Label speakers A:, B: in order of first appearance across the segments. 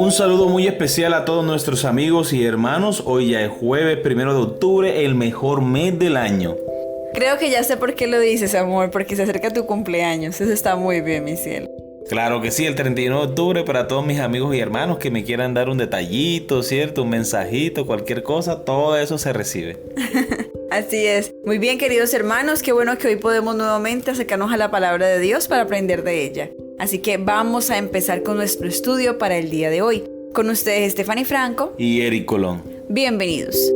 A: Un saludo muy especial a todos nuestros amigos y hermanos. Hoy ya es jueves 1 de octubre, el mejor mes del año.
B: Creo que ya sé por qué lo dices, amor, porque se acerca tu cumpleaños. Eso está muy bien, mi cielo.
A: Claro que sí, el 31 de octubre para todos mis amigos y hermanos que me quieran dar un detallito, ¿cierto? Un mensajito, cualquier cosa, todo eso se recibe.
B: Así es. Muy bien, queridos hermanos, qué bueno que hoy podemos nuevamente acercarnos a la palabra de Dios para aprender de ella. Así que vamos a empezar con nuestro estudio para el día de hoy. Con ustedes, Stephanie Franco
A: y Eric Colón.
B: Bienvenidos.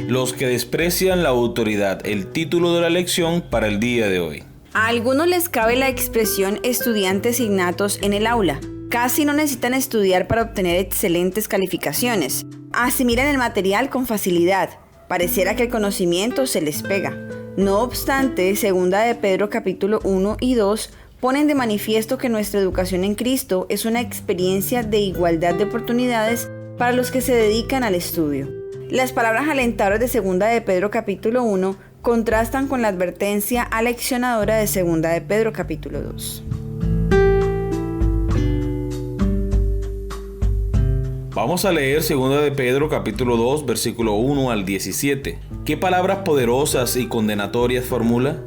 A: Los que desprecian la autoridad, el título de la lección para el día de hoy.
B: A algunos les cabe la expresión estudiantes innatos en el aula. Casi no necesitan estudiar para obtener excelentes calificaciones. Asimilan el material con facilidad. Pareciera que el conocimiento se les pega. No obstante, 2 de Pedro capítulo 1 y 2 ponen de manifiesto que nuestra educación en Cristo es una experiencia de igualdad de oportunidades para los que se dedican al estudio. Las palabras alentadoras de 2 de Pedro capítulo 1 contrastan con la advertencia aleccionadora de 2 de Pedro capítulo 2.
A: Vamos a leer 2 de Pedro capítulo 2 versículo 1 al 17. ¿Qué palabras poderosas y condenatorias formula?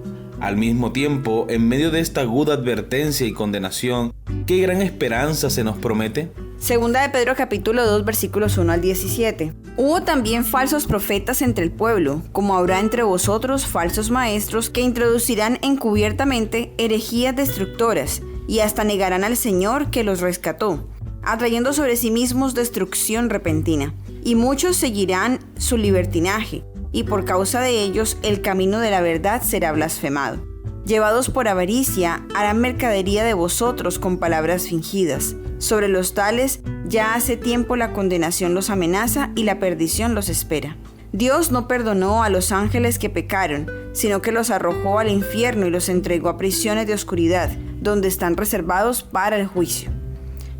A: Al mismo tiempo, en medio de esta aguda advertencia y condenación, ¿qué gran esperanza se nos promete?
B: 2 de Pedro capítulo 2 versículos 1 al 17. Hubo también falsos profetas entre el pueblo, como habrá entre vosotros falsos maestros que introducirán encubiertamente herejías destructoras y hasta negarán al Señor que los rescató, atrayendo sobre sí mismos destrucción repentina. Y muchos seguirán su libertinaje, y por causa de ellos el camino de la verdad será blasfemado. Llevados por avaricia, harán mercadería de vosotros con palabras fingidas. Sobre los tales, ya hace tiempo la condenación los amenaza y la perdición los espera. Dios no perdonó a los ángeles que pecaron, sino que los arrojó al infierno y los entregó a prisiones de oscuridad, donde están reservados para el juicio.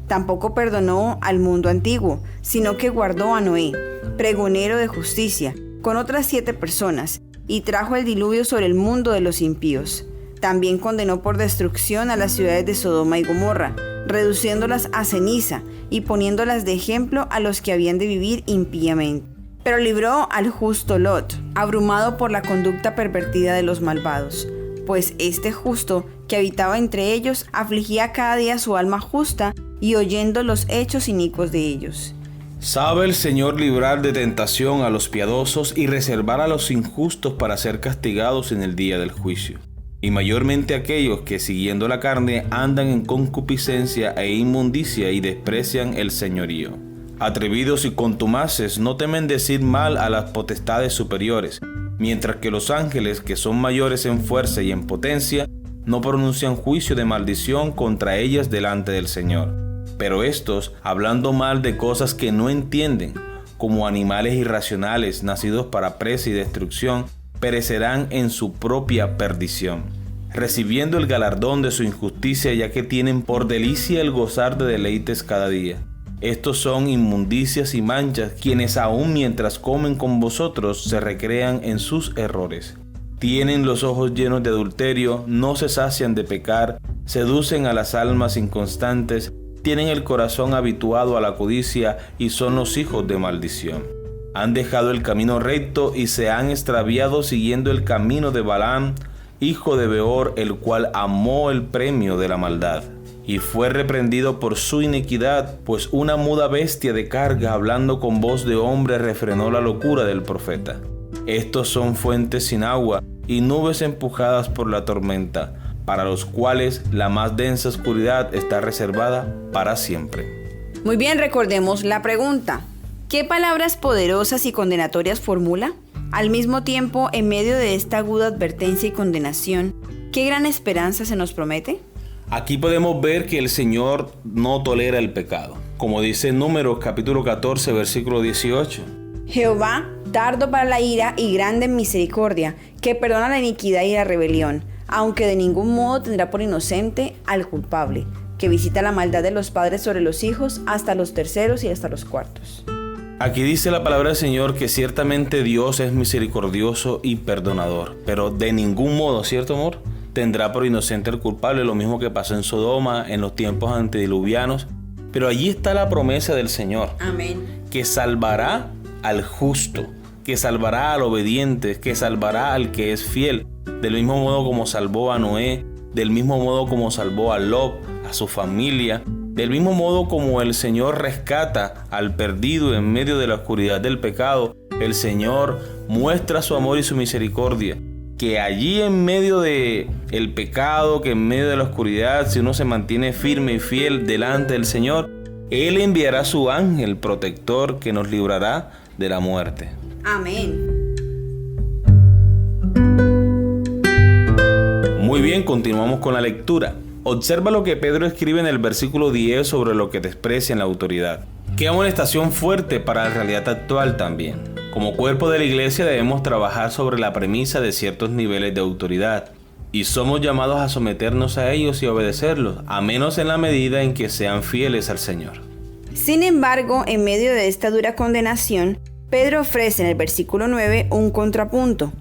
B: Tampoco perdonó al mundo antiguo, sino que guardó a Noé, pregonero de justicia, con otras 7 personas, y trajo el diluvio sobre el mundo de los impíos. También condenó por destrucción a las ciudades de Sodoma y Gomorra, reduciéndolas a ceniza y poniéndolas de ejemplo a los que habían de vivir impíamente. Pero libró al justo Lot, abrumado por la conducta pervertida de los malvados, pues este justo que habitaba entre ellos afligía cada día su alma justa y oyendo los hechos inicuos de ellos.
A: Sabe el Señor librar de tentación a los piadosos y reservar a los injustos para ser castigados en el día del juicio. Y mayormente aquellos que siguiendo la carne andan en concupiscencia e inmundicia y desprecian el señorío. Atrevidos y contumaces no temen decir mal a las potestades superiores, mientras que los ángeles, que son mayores en fuerza y en potencia, no pronuncian juicio de maldición contra ellas delante del Señor. Pero estos, hablando mal de cosas que no entienden, como animales irracionales nacidos para presa y destrucción, perecerán en su propia perdición, recibiendo el galardón de su injusticia, ya que tienen por delicia el gozar de deleites cada día. Estos son inmundicias y manchas, quienes aún mientras comen con vosotros se recrean en sus errores. Tienen los ojos llenos de adulterio, no se sacian de pecar, seducen a las almas inconstantes, tienen el corazón habituado a la codicia y son los hijos de maldición. Han dejado el camino recto y se han extraviado siguiendo el camino de Balaam, hijo de Beor, el cual amó el premio de la maldad. Y fue reprendido por su iniquidad, pues una muda bestia de carga, hablando con voz de hombre, refrenó la locura del profeta. Estos son fuentes sin agua y nubes empujadas por la tormenta, para los cuales la más densa oscuridad está reservada para siempre.
B: Muy bien, recordemos la pregunta. ¿Qué palabras poderosas y condenatorias formula? Al mismo tiempo, en medio de esta aguda advertencia y condenación, ¿qué gran esperanza se nos promete?
A: Aquí podemos ver que el Señor no tolera el pecado. Como dice Números capítulo 14, versículo 18.
B: Jehová, tardo para la ira y grande en misericordia, que perdona la iniquidad y la rebelión, aunque de ningún modo tendrá por inocente al culpable, que visita la maldad de los padres sobre los hijos hasta los terceros y hasta los cuartos.
A: Aquí dice la palabra del Señor que ciertamente Dios es misericordioso y perdonador, pero de ningún modo, ¿cierto, amor?, tendrá por inocente el culpable, lo mismo que pasó en Sodoma en los tiempos antediluvianos. Pero allí está la promesa del Señor.
B: Amén.
A: Que salvará al justo, que salvará al obediente, que salvará al que es fiel. Del mismo modo como salvó a Noé, del mismo modo como salvó a Lot, a su familia, del mismo modo como el Señor rescata al perdido en medio de la oscuridad del pecado, el Señor muestra su amor y su misericordia. Que allí en medio de el pecado, que en medio de la oscuridad, si uno se mantiene firme y fiel delante del Señor, Él enviará su ángel protector que nos librará de la muerte.
B: Amén.
A: Muy bien, continuamos con la lectura. Observa lo que Pedro escribe en el versículo 10 sobre lo que desprecian la autoridad. Qué amonestación fuerte para la realidad actual también. Como cuerpo de la iglesia debemos trabajar sobre la premisa de ciertos niveles de autoridad y somos llamados a someternos a ellos y obedecerlos, a menos en la medida en que sean fieles al Señor.
B: Sin embargo, en medio de esta dura condenación, Pedro ofrece en el versículo 9 un contrapunto.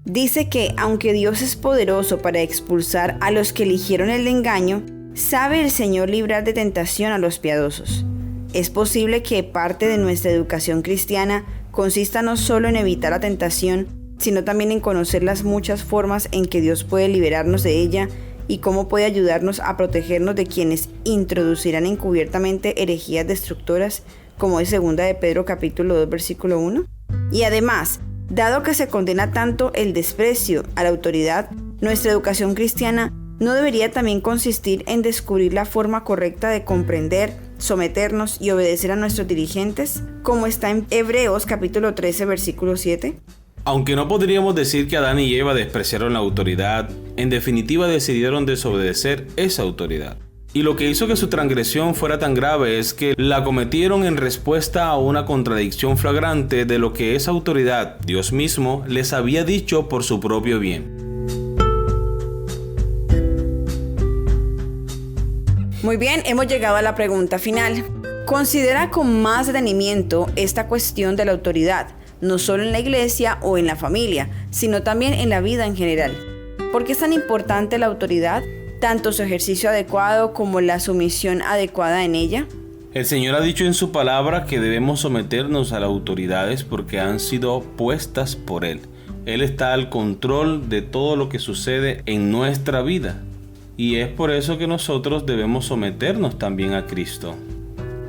B: Dice que aunque Dios es poderoso para expulsar a los que eligieron el engaño, sabe el Señor librar de tentación a los piadosos. Es posible que parte de nuestra educación cristiana consista no solo en evitar la tentación, sino también en conocer las muchas formas en que Dios puede liberarnos de ella y cómo puede ayudarnos a protegernos de quienes introducirán encubiertamente herejías destructoras, como es 2 de Pedro capítulo 2 versículo 1. Y además, dado que se condena tanto el desprecio a la autoridad, nuestra educación cristiana no debería también consistir en descubrir la forma correcta de comprender, someternos y obedecer a nuestros dirigentes, como está en Hebreos capítulo 13 versículo 7.
A: Aunque no podríamos decir que Adán y Eva despreciaron la autoridad, en definitiva decidieron desobedecer esa autoridad. Y lo que hizo que su transgresión fuera tan grave es que la cometieron en respuesta a una contradicción flagrante de lo que esa autoridad, Dios mismo, les había dicho por su propio bien.
B: Muy bien, hemos llegado a la pregunta final. Considera con más detenimiento esta cuestión de la autoridad, no solo en la iglesia o en la familia, sino también en la vida en general. ¿Por qué es tan importante la autoridad? Tanto su ejercicio adecuado como la sumisión adecuada en ella.
A: El Señor ha dicho en su palabra que debemos someternos a las autoridades porque han sido puestas por Él. Él está al control de todo lo que sucede en nuestra vida. Y es por eso que nosotros debemos someternos también a Cristo.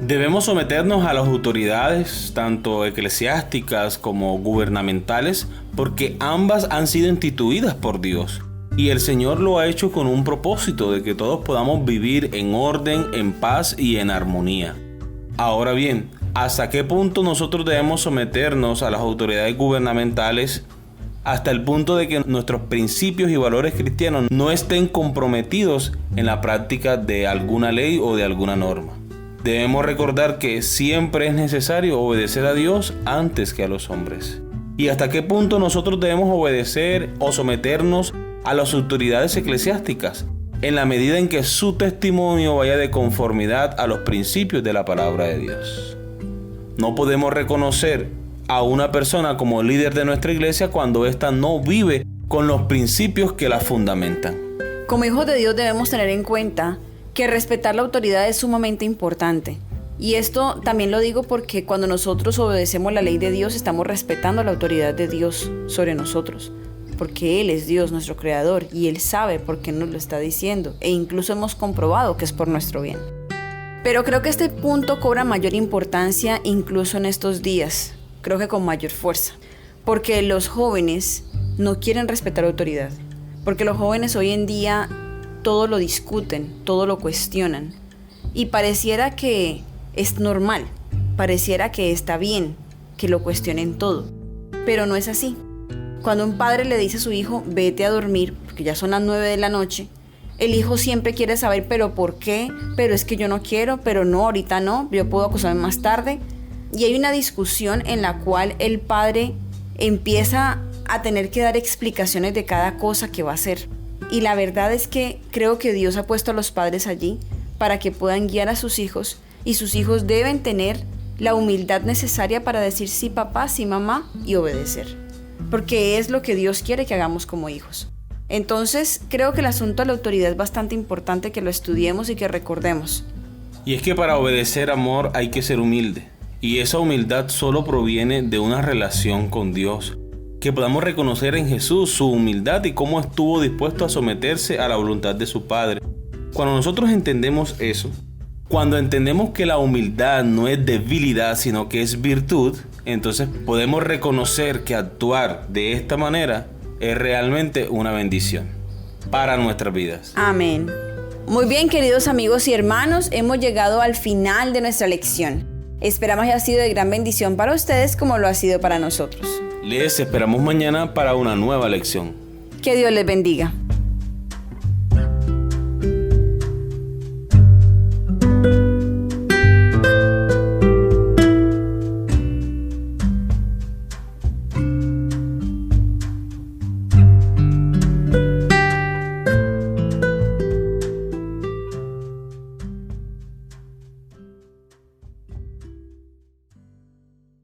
A: Debemos someternos a las autoridades, tanto eclesiásticas como gubernamentales, porque ambas han sido instituidas por Dios. Y el Señor lo ha hecho con un propósito de que todos podamos vivir en orden, en paz y en armonía. Ahora bien, ¿hasta qué punto nosotros debemos someternos a las autoridades gubernamentales? Hasta el punto de que nuestros principios y valores cristianos no estén comprometidos en la práctica de alguna ley o de alguna norma. Debemos recordar que siempre es necesario obedecer a Dios antes que a los hombres. ¿Y hasta qué punto nosotros debemos obedecer o someternos a las autoridades eclesiásticas? En la medida en que su testimonio vaya de conformidad a los principios de la palabra de Dios. No podemos reconocer a una persona como líder de nuestra iglesia cuando ésta no vive con los principios que la fundamentan.
B: Como hijos de Dios debemos tener en cuenta que respetar la autoridad es sumamente importante. Y esto también lo digo porque cuando nosotros obedecemos la ley de Dios estamos respetando la autoridad de Dios sobre nosotros. Porque Él es Dios, nuestro creador, y Él sabe por qué nos lo está diciendo. E incluso hemos comprobado que es por nuestro bien. Pero creo que este punto cobra mayor importancia incluso en estos días. Creo que con mayor fuerza, porque los jóvenes no quieren respetar autoridad, porque los jóvenes hoy en día todo lo discuten, todo lo cuestionan, y pareciera que es normal, pareciera que está bien que lo cuestionen todo, pero no es así. Cuando un padre le dice a su hijo, vete a dormir, porque ya son las 9 de la noche, el hijo siempre quiere saber, pero ¿por qué? Pero es que yo no quiero, pero no, ahorita no, yo puedo acostarme más tarde. Y hay una discusión en la cual el padre empieza a tener que dar explicaciones de cada cosa que va a hacer. Y la verdad es que creo que Dios ha puesto a los padres allí para que puedan guiar a sus hijos y sus hijos deben tener la humildad necesaria para decir sí papá, sí mamá y obedecer. Porque es lo que Dios quiere que hagamos como hijos. Entonces, creo que el asunto de la autoridad es bastante importante que lo estudiemos y que recordemos.
A: Y es que para obedecer, amor, hay que ser humilde. Y esa humildad solo proviene de una relación con Dios. Que podamos reconocer en Jesús su humildad y cómo estuvo dispuesto a someterse a la voluntad de su Padre. Cuando nosotros entendemos eso, cuando entendemos que la humildad no es debilidad, sino que es virtud, entonces podemos reconocer que actuar de esta manera es realmente una bendición para nuestras vidas.
B: Amén. Muy bien, queridos amigos y hermanos, hemos llegado al final de nuestra lección. Esperamos haya sido de gran bendición para ustedes como lo ha sido para nosotros.
A: Les esperamos mañana para una nueva lección.
B: Que Dios les bendiga.